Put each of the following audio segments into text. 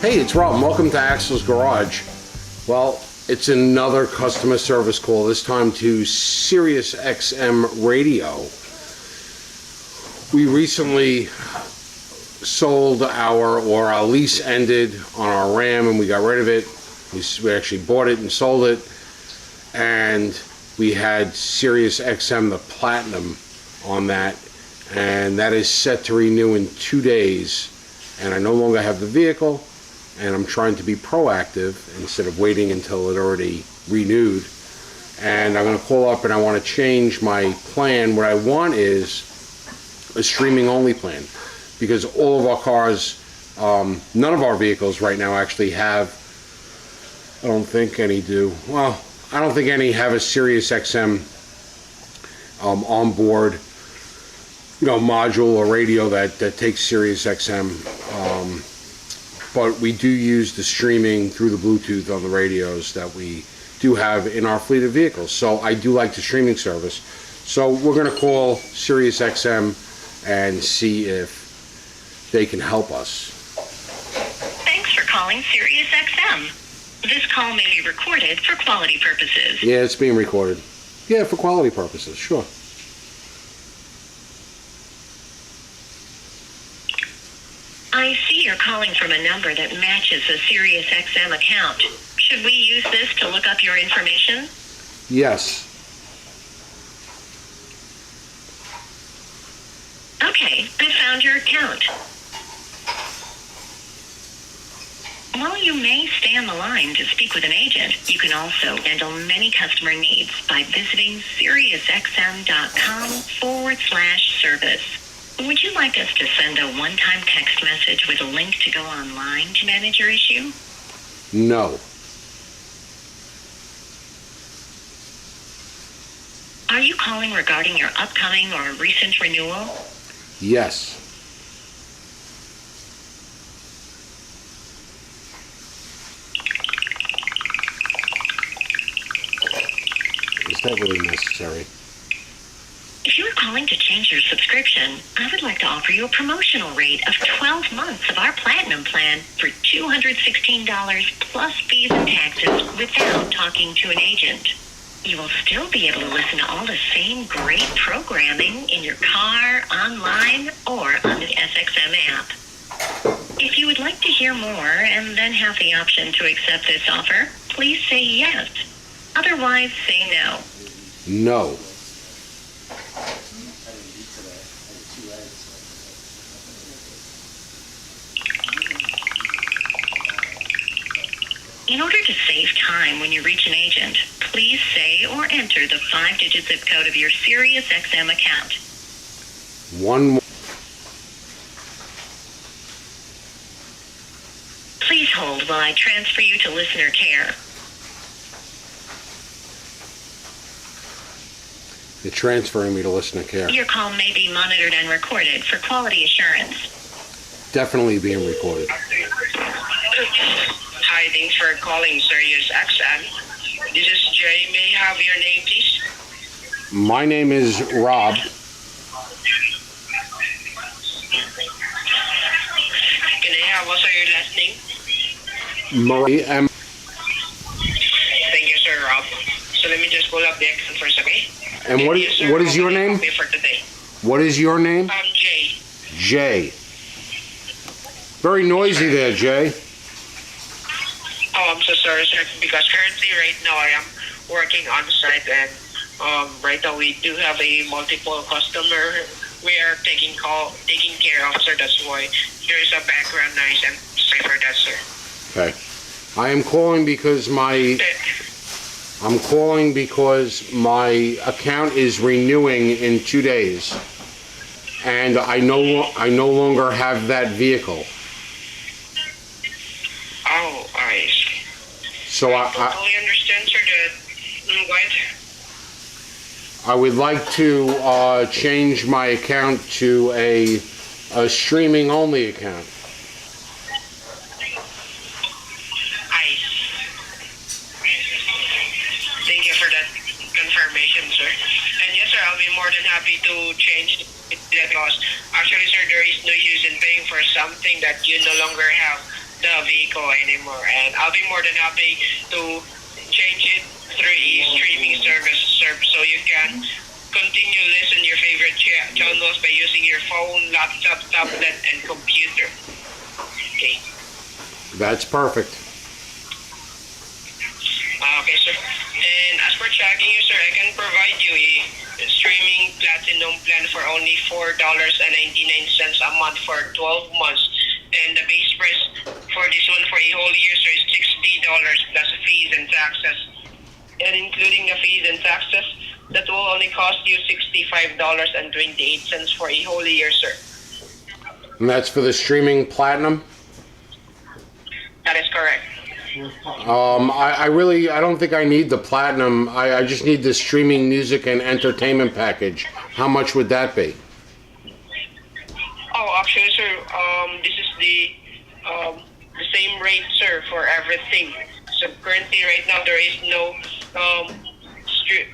Hey, it's Rob. Welcome to Axel's Garage. Well, it's another customer service call, this time to SiriusXM Radio. We recently sold our lease ended on our Ram and we got rid of it. We actually bought it and sold it, and we had SiriusXM the Platinum on that, and that is set to renew in 2 days, and I no longer have the vehicle, and I'm trying to be proactive instead of waiting until it already renewed. And I'm going to call up and I want to change my plan. What I want is a streaming only plan, because all of our cars, none of our vehicles right now actually have, I don't think any do. Well, I don't think any have a SiriusXM onboard, module or radio that takes SiriusXM. But we do use the streaming through the Bluetooth on the radios that we do have in our fleet of vehicles. So I do like the streaming service. So we're going to call SiriusXM and see if they can help us. Thanks for calling SiriusXM. This call may be recorded for quality purposes. Yeah, it's being recorded. Yeah, for quality purposes, sure. I see you're calling from a number that matches a SiriusXM account. Should we use this to look up your information? Yes. Okay, I found your account. While you may stay on the line to speak with an agent, you can also handle many customer needs by visiting SiriusXM.com/service. Would you like us to send a one-time text message with a link to go online to manage your issue? No. Are you calling regarding your upcoming or recent renewal? Yes. Is that really necessary? If you are calling to change your subscription, I would like to offer you a promotional rate of 12 months of our Platinum plan for $216 plus fees and taxes without talking to an agent. You will still be able to listen to all the same great programming in your car, online, or on the SXM app. If you would like to hear more and then have the option to accept this offer, please say yes. Otherwise, say no. No. In order to save time when you reach an agent, please say or enter the 5-digit zip code of your SiriusXM account. One more. Please hold while I transfer you to listener care. You're transferring me to listener care. Your call may be monitored and recorded for quality assurance. Definitely being recorded. Hi, thanks for calling SiriusXM. This is Jay. May I have your name, please? My name is Rob. Can I have also your last name? Murray M. Thank you, sir, Rob. So let me just pull up the account first, okay? And what is your name? For today. What is your name? Jay. Jay. Very noisy there, Jay. Oh, I'm so sorry, sir, because currently right now I am working on site, and right now we do have a multiple customer we are taking care of, sir. That's why there is a background noise, and sorry for that, sir. Okay. I am calling because my account is renewing in 2 days, and I no longer have that vehicle. Oh, I see. So I totally understand, sir. What? I would like to change my account to a streaming only account. Thank you for that confirmation, sir. And yes, sir, I'll be more than happy to change it because actually, sir, there is no use in paying for something that you no longer have the vehicle anymore. And I'll be more than happy to change it through a streaming service, sir, so you can continue listen your favorite channels by using your phone, laptop, tablet, and computer. Okay. That's perfect. Okay, sir. And as for tracking you, sir, I can provide you a streaming platinum plan for only $4.99 a month for 12 months. And the base price for this one for a whole year, sir, is $60 plus fees and taxes. And including the fees and taxes, that will only cost you $65.28 for a whole year, sir. And that's for the streaming platinum? That is correct. I don't think I need the platinum. I just need the streaming music and entertainment package. How much would that be? Oh, actually, sir, this is the same rate, sir, for everything. So currently, right now, there is no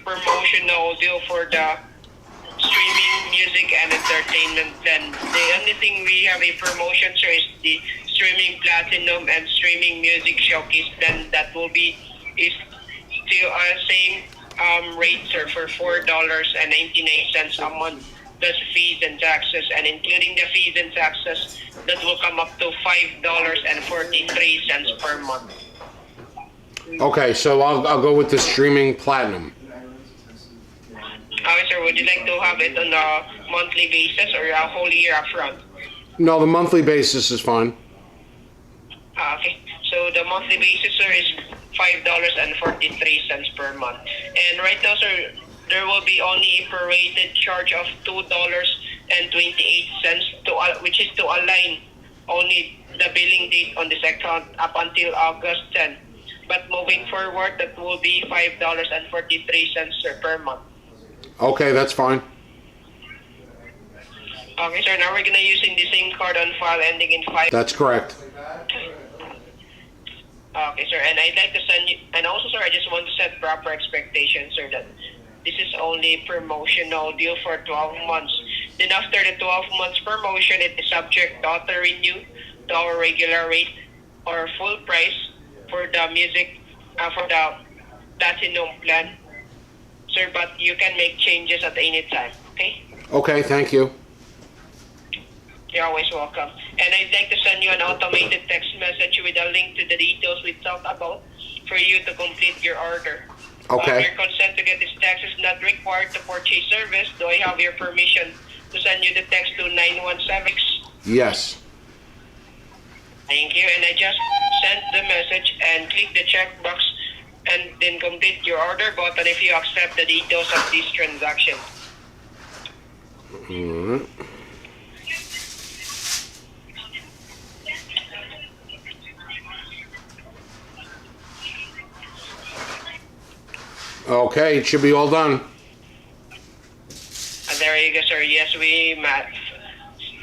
promotional deal for the streaming music and entertainment plan. The only thing we have a promotion, sir, is the streaming platinum and streaming music showcase plan. That will be is still same rate, sir, for $4.99 a month plus fees and taxes, and including the fees and taxes, that will come up to $5.43 per month. Okay, so I'll go with the streaming platinum. Sir, would you like to have it on a monthly basis or a whole year upfront? No, the monthly basis is fine. Okay, so the monthly basis, sir, is $5.43 per month. And right now, sir, there will be only a prorated charge of $2.28 which is to align only the billing date on this account up until August 10. But moving forward, that will be $5.43 per month. Okay, that's fine. Okay, sir. Now we're gonna using the same card on file ending in 5. That's correct. Okay, sir. And I'd like to send you. And also, sir, I just want to set proper expectations, sir, that this is only a promotional deal for 12 months. Then after the 12 months promotion, it is subject to auto renew to our regular rate or full price for the music for the platinum plan, sir. But you can make changes at any time. Okay. Okay, thank you. You're always welcome. And I'd like to send you an automated text message with a link to the details we talked about for you to complete your order. Okay. Your consent to get this text is not required to purchase service. Do I have your permission to send you the text to 917? Yes. Thank you. And I just sent the message and click the checkbox and then complete your order button if you accept the details of this transaction. Alright. Okay, it should be all done. And there you go, sir. Yes, we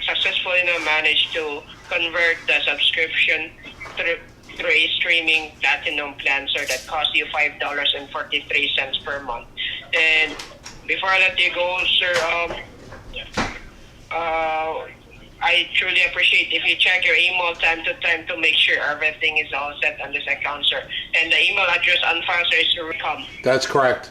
successfully now managed to convert the subscription through a streaming platinum plan, sir, that costs you $5.43 per month. And before I let you go, sir, I truly appreciate if you check your email time to time to make sure everything is all set on this account, sir. And the email address on file, sir, is recom. That's correct.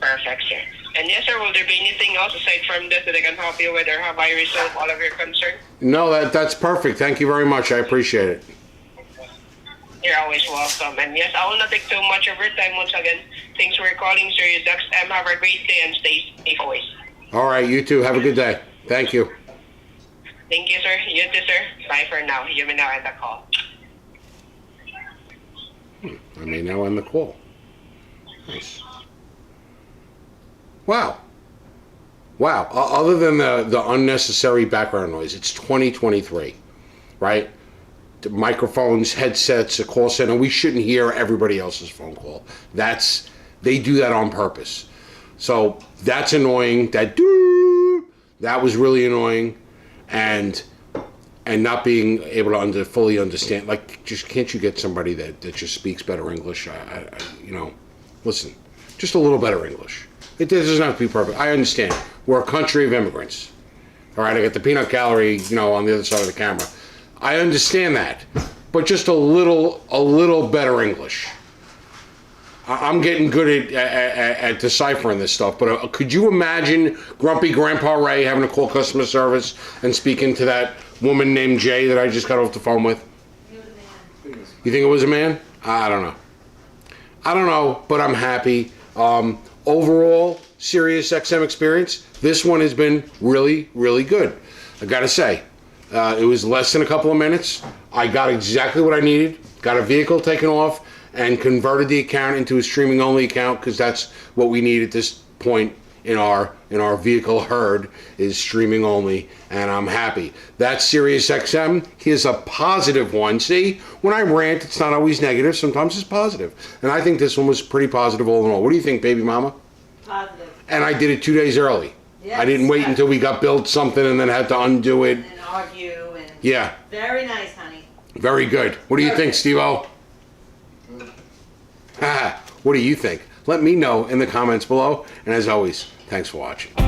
Perfect, sir. And yes, sir, will there be anything else aside from this that I can help you with, or have I resolved all of your concerns? No, that's perfect. Thank you very much. I appreciate it. You're always welcome. And yes, I will not take too much of your time once again. Thanks for calling, SiriusXM. Have a great day and stay safe always. All right, you too. Have a good day. Thank you. Thank you, sir. You too, sir. Bye for now. You may now end the call. I may now end the call. Nice. Wow. Wow. Other than the unnecessary background noise, it's 2023, right? The microphones, headsets, a call center. We shouldn't hear everybody else's phone call. They do that on purpose. So that's annoying. That was really annoying, and not being able to fully understand. Like, just can't you get somebody that just speaks better English? Listen, just a little better English. It doesn't have to be perfect. I understand. We're a country of immigrants. All right, I got the peanut gallery, on the other side of the camera. I understand that, but just a little better English. I'm getting good at deciphering this stuff, but could you imagine grumpy Grandpa Ray having to call customer service and speaking to that woman named Jay that I just got off the phone with? You think it was a man? I don't know, but I'm happy. Overall, SiriusXM experience, this one has been really, really good. I gotta say, it was less than a couple of minutes. I got exactly what I needed, got a vehicle taken off, and converted the account into a streaming only account, because that's what we need at this point in our vehicle herd, is streaming only, and I'm happy. That's SiriusXM. Here's a positive one. See, when I rant, it's not always negative, sometimes it's positive. And I think this one was pretty positive all in all. What do you think, baby mama? Positive. And I did it 2 days early. Yes. I didn't wait until we got billed something and then had to undo it. And argue and Yeah, very nice, honey. very good. What do you think, Steve-O? What do you think? Let me know in the comments below. And as always, thanks for watching.